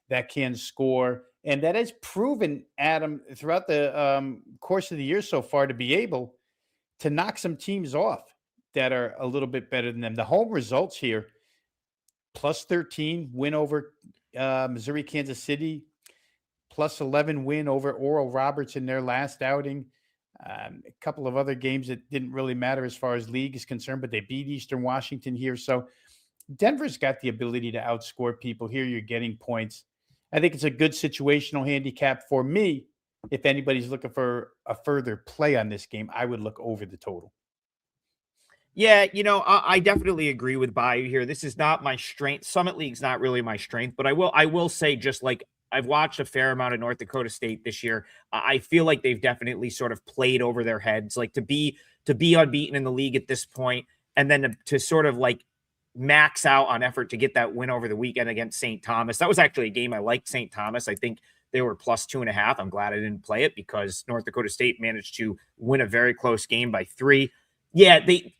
that can score. And that has proven, Adam, throughout the course of the year so far to be able to knock some teams off that are a little bit better than them. The home results here, plus 13 win over Missouri, Kansas City, plus 11 win over Oral Roberts in their last outing. A couple of other games that didn't really matter as far as league is concerned, but they beat Eastern Washington here. So Denver's got the ability to outscore people. Here you're getting points. I think it's a good situational handicap for me. If anybody's looking for a further play on this game, I would look over the total. Yeah, I definitely agree with Bayou here. This is not my strength. Summit League's not really my strength, but I will say, just like I've watched a fair amount of North Dakota State this year, I feel like they've definitely sort of played over their heads, like to be unbeaten in the league at this point, and then to sort of like max out on effort to get that win over the weekend against St. Thomas. That was actually a game I liked. St. Thomas, I think they were plus 2.5. I'm glad I didn't play it because North Dakota State managed to win a very close game by 3. Yeah, they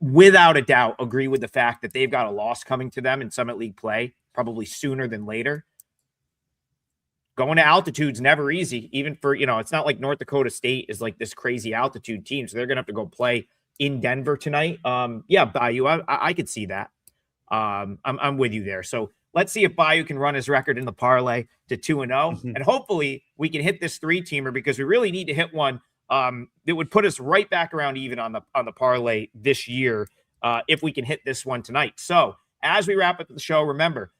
without a doubt agree with the fact that they've got a loss coming to them in Summit League play, probably sooner than later. Going to altitude's never easy, even for, it's not like North Dakota State is like this crazy altitude team. So they're going to have to go play in Denver tonight. Yeah, Bayou, I could see that. I'm with you there. So let's see if Bayou can run his record in the parlay to 2-0. And hopefully we can hit this 3-teamer because we really need to hit one that would put us right back around even on the parlay this year if we can hit this one tonight. So as we wrap up the show, remember,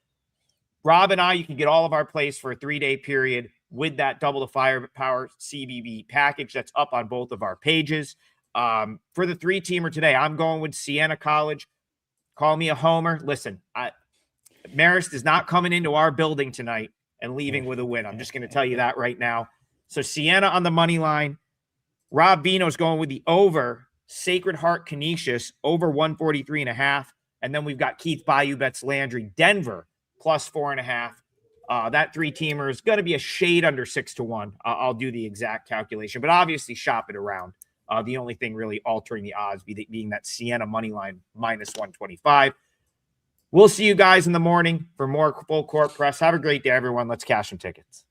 Rob and I, you can get all of our plays for a 3-day period with that double the firepower CBB package that's up on both of our pages. For the 3-teamer today, I'm going with Siena College. Call me a homer. Listen, Marist is not coming into our building tonight and leaving with a win. I'm just going to tell you that right now. So Siena on the money line. Rob Vino's going with the over. Sacred Heart Canisius over 143.5. And then we've got Keith Bayou bets Landry Denver plus 4.5. That 3-teamer is going to be a shade under 6-1. I'll do the exact calculation, but obviously shop it around. The only thing really altering the odds being that Siena money line minus 125. We'll see you guys in the morning for more full court press. Have a great day, everyone. Let's cash some tickets.